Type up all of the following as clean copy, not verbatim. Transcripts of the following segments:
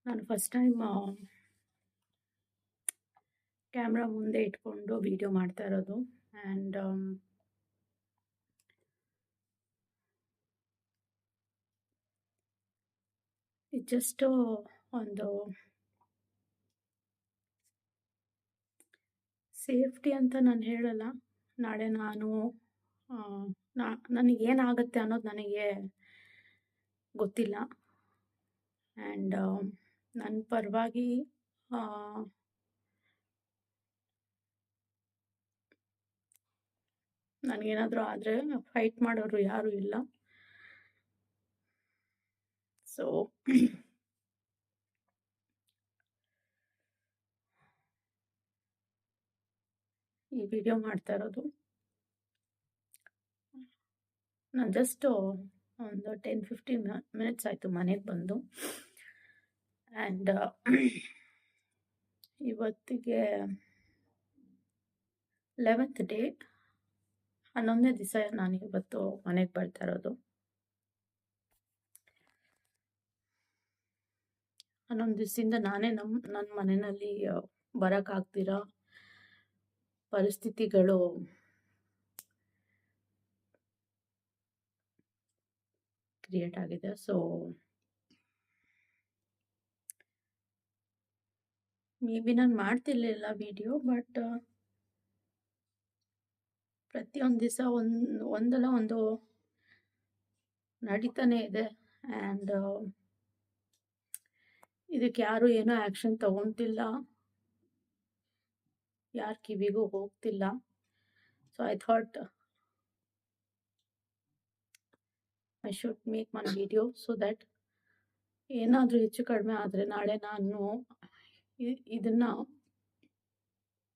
ನಾನು first time camera ಮುಂದೆ ಇಟ್ಕೊಂಡು ವಿಡಿಯೋ ಮಾಡ್ತಾ ಇರೋದು. ಆ್ಯಂಡ್ ಇದು ಜಸ್ಟು ಒಂದು ಸೇಫ್ಟಿ ಅಂತ ನಾನು ಹೇಳಲ್ಲ. ನಾಳೆ ನಾನು ನನಗೇನಾಗುತ್ತೆ ಅನ್ನೋದು ನನಗೆ ಗೊತ್ತಿಲ್ಲ. ಆ್ಯಂಡ್ ನನ್ನ ಪರವಾಗಿ ನನಗೇನಾದರೂ ಆದರೆ ಫೈಟ್ ಮಾಡೋರು ಯಾರೂ ಇಲ್ಲ. ಸೊ ಈ ವಿಡಿಯೋ ಮಾಡ್ತಾ ಇರೋದು ನಾನು ಜಸ್ಟು ಒಂದು 10-15 ಮಿನಿಟ್ಸ್ ಆಯಿತು ಮನೆಗೆ ಬಂದು. ಆ್ಯಂಡ್ ಇವತ್ತಿಗೆ 11th ಡೇ, 11ನೇ ದಿವಸ ನಾನು ಇವತ್ತು ಮನೆಗೆ ಬರ್ತಾ ಇರೋದು. 11 ದಿವಸದಿಂದ ನಾನೇ ನನ್ನ ಮನೆಯಲ್ಲಿ ಬರೋಕ್ಕಾಗ್ದಿರೋ ಪರಿಸ್ಥಿತಿಗಳು ಕ್ರಿಯೇಟ್ ಆಗಿದೆ. ಸೊ ಮೇ ಬಿ ನಾನು ಮಾಡ್ತಿರ್ಲಿಲ್ಲ ವಿಡಿಯೋ, ಬಟ್ ಪ್ರತಿಯೊಂದು ದಿವಸ ಒಂದಲ್ಲ ಒಂದು ನಡೀತಾನೆ ಇದೆ. ಆ್ಯಂಡ್ ಇದಕ್ಕೆ ಯಾರು ಏನೋ ಆ್ಯಕ್ಷನ್ ತಗೊತಿಲ್ಲ, ಯಾರ ಕಿವಿಗೂ ಹೋಗ್ತಿಲ್ಲ. So I thought I should make one video so that ಏನಾದರೂ ಹೆಚ್ಚು ಕಡಿಮೆ ಆದರೆ ನಾಳೆ ನಾನು ಇದನ್ನು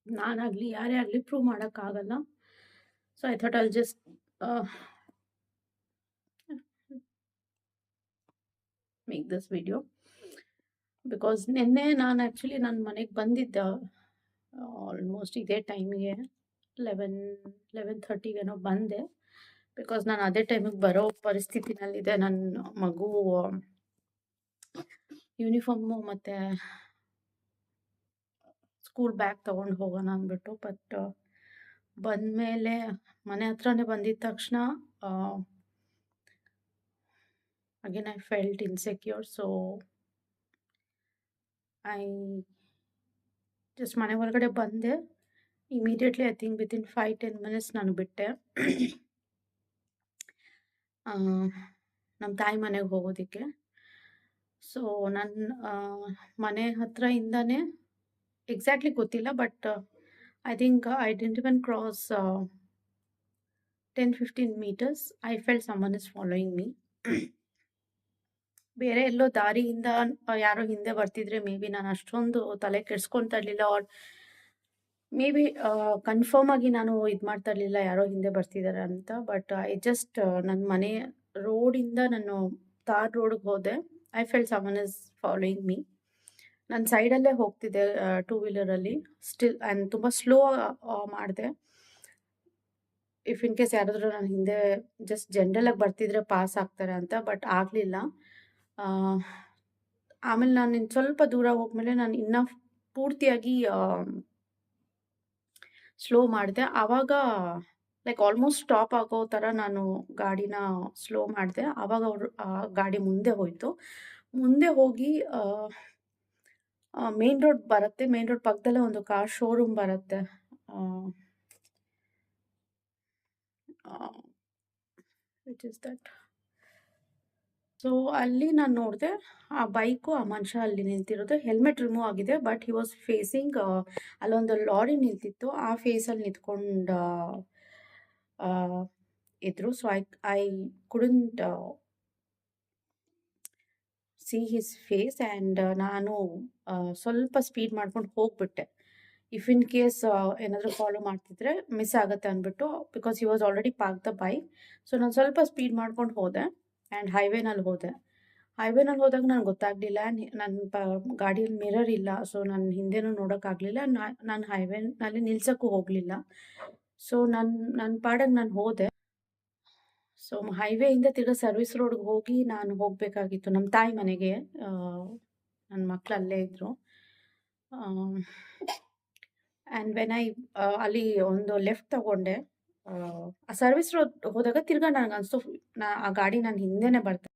ನಾನಾಗಲಿ ಯಾರೇ ಆಗಲಿ ಪ್ರೂವ್ ಮಾಡೋಕ್ಕಾಗಲ್ಲ. So I thought I'll just make this video. Because ನಿನ್ನೆ ನಾನು ಆ್ಯಕ್ಚುಲಿ ನನ್ನ ಮನೆಗೆ ಬಂದಿದ್ದೆ ಆಲ್ಮೋಸ್ಟ್ ಇದೇ ಟೈಮಿಗೆ 11-11:30 ಬಂದೆ. ಬಿಕಾಸ್ ನಾನು ಅದೇ ಟೈಮಿಗೆ ಬರೋ ಪರಿಸ್ಥಿತಿನಲ್ಲಿದೆ. ನನ್ನ ಮಗು ಯೂನಿಫಾರ್ಮು ಮತ್ತು ಸ್ಕೂಲ್ ಬ್ಯಾಗ್ ತೊಗೊಂಡು ಹೋಗೋಣ ಅಂದ್ಬಿಟ್ಟು. ಬಟ್ ಬಂದಮೇಲೆ ಮನೆ ಹತ್ರನೇ ಬಂದಿದ್ದ ತಕ್ಷಣ again I felt insecure. So I just ಮನೆ ಒಳಗಡೆ ಬಂದೆ. Immediately I think within 5-10 minutes ನಾನು ಬಿಟ್ಟೆ ನಮ್ಮ ತಾಯಿ ಮನೆಗೆ ಹೋಗೋದಕ್ಕೆ. ಸೊ ನನ್ನ ಮನೆ ಹತ್ರದಿಂದನೇ ಎಕ್ಸಾಕ್ಟ್ಲಿ ಗೊತ್ತಿಲ್ಲ, but I think I didn't even cross 10-15 meters. I felt summon is following me. ಬೇರೆ ಎಲ್ಲೋ ದಾರಿಯಿಂದ ಯಾರೋ ಹಿಂದೆ ಬರ್ತಿದ್ರೆ ಮೇ ಬಿ ನಾನು ಅಷ್ಟೊಂದು ತಲೆ ಕೆಡ್ಸ್ಕೊತಾ ಇರಲಿಲ್ಲ. ಆರ್ ಮೇ ಬಿ ಕನ್ಫರ್ಮ್ ಆಗಿ ನಾನು ಇದು ಮಾಡ್ತಾ ಇರಲಿಲ್ಲ ಯಾರೋ ಹಿಂದೆ ಬರ್ತಿದ್ದಾರೆ ಅಂತ. ಬಟ್ ಐ ಜಸ್ಟ್ ನನ್ನ ಮನೆ ರೋಡಿಂದ ನಾನು ತಾರ್ ರೋಡ್ಗೆ ಹೋದೆ. I felt summon is following me. ನಾನು ಸೈಡಲ್ಲೇ ಹೋಗ್ತಿದ್ದೆ 2-wheeler ಸ್ಟಿಲ್. ಆ್ಯಂಡ್ ತುಂಬ ಸ್ಲೋ ಮಾಡಿದೆ. ಇಫ್ ಇನ್ ಕೇಸ್ ಯಾರಾದರೂ ನಾನು ಹಿಂದೆ ಜಸ್ಟ್ ಜನರಲಾಗಿ ಬರ್ತಿದ್ರೆ ಪಾಸ್ ಆಗ್ತಾರೆ ಅಂತ. ಬಟ್ ಆಗಲಿಲ್ಲ. ಆಮೇಲೆ ನಾನು ಇನ್ನು ಸ್ವಲ್ಪ ದೂರ ಹೋಗ್ಮೇಲೆ ನಾನು ಇನ್ನೂ ಪೂರ್ತಿಯಾಗಿ ಸ್ಲೋ ಮಾಡಿದೆ. ಆವಾಗ ಲೈಕ್ ಆಲ್ಮೋಸ್ಟ್ ಸ್ಟಾಪ್ ಆಗೋ ಥರ ನಾನು ಗಾಡಿನ ಸ್ಲೋ ಮಾಡಿದೆ. ಆವಾಗ ಅವರು ಗಾಡಿ ಮುಂದೆ ಹೋಯಿತು. ಮುಂದೆ ಹೋಗಿ ಮೇನ್ ರೋಡ್ ಬರುತ್ತೆ. ಮೇನ್ ರೋಡ್ ಪಕ್ಕದಲ್ಲೇ ಒಂದು ಕಾರ್ ಶೋರೂಮ್ ಬರುತ್ತೆ. Which is that. ಸೊ ಅಲ್ಲಿ ನಾನು ನೋಡಿದೆ ಆ ಬೈಕು, ಆ ಮನುಷ್ಯ ಅಲ್ಲಿ ನಿಂತಿರೋದು. ಹೆಲ್ಮೆಟ್ ರಿಮೂವ್ ಆಗಿದೆ, ಬಟ್ ಹಿ ವಾಸ್ ಫೇಸಿಂಗ್ ಅಲ್ಲೊಂದು ಲಾರಿ ನಿಂತಿತ್ತು, ಆ ಫೇಸಲ್ಲಿ ನಿಂತ್ಕೊಂಡು ಇದ್ರು. So I couldn't see his face. And ನಾನು ಸ್ವಲ್ಪ ಸ್ಪೀಡ್ ಮಾಡ್ಕೊಂಡು ಹೋಗ್ಬಿಟ್ಟೆ. ಇಫ್ ಇನ್ ಕೇಸ್ ಏನಾದರೂ ಫಾಲೋ ಮಾಡ್ತಿದ್ರೆ ಮಿಸ್ ಆಗುತ್ತೆ ಅಂದ್ಬಿಟ್ಟು, because he was already park the bike. So ನಾನು ಸ್ವಲ್ಪ ಸ್ಪೀಡ್ ಮಾಡ್ಕೊಂಡು ಹೋದೆ ಆ್ಯಂಡ್ ಹೈವೇನಲ್ಲಿ ಹೋದೆ. ಹೈವೇನಲ್ಲಿ ಹೋದಾಗ ನನಗೆ ಗೊತ್ತಾಗಲಿಲ್ಲ, ನನ್ನ ಗಾಡಿಯಲ್ಲಿ ಮಿರರ್ ಇಲ್ಲ. ಸೊ ನನ್ನ ಹಿಂದೆನೂ ನೋಡೋಕ್ಕಾಗಲಿಲ್ಲ. ನಾನು ಹೈವೇನಲ್ಲಿ ನಿಲ್ಸೋಕ್ಕೂ ಹೋಗಲಿಲ್ಲ. ಸೊ ನನ್ನ ಪಾಡಿಗೆ ನಾನು ಹೋದೆ. ಸೊ ಹೈವೇಯಿಂದ ತಿರ್ಗಾ ಸರ್ವಿಸ್ ರೋಡ್ಗೆ ಹೋಗಿ ನಾನು ಹೋಗಬೇಕಾಗಿತ್ತು ನಮ್ಮ ತಾಯಿ ಮನೆಗೆ. ನನ್ನ ಮಕ್ಳು ಅಲ್ಲೇ ಇದ್ದರು. ಆ್ಯಂಡ್ ವೆನ್ ಐ ಅಲ್ಲಿ ಒಂದು ಲೆಫ್ಟ್ ತಗೊಂಡೆ. ಆ ಸರ್ವಿಸ್ ರೋಡ್ ಹೋದಾಗ ತಿರ್ಗಾ ನನಗನ್ಸ್ತು ಆ ಗಾಡಿ ನನ್ನ ಹಿಂದೆನೇ ಬರ್ತಾ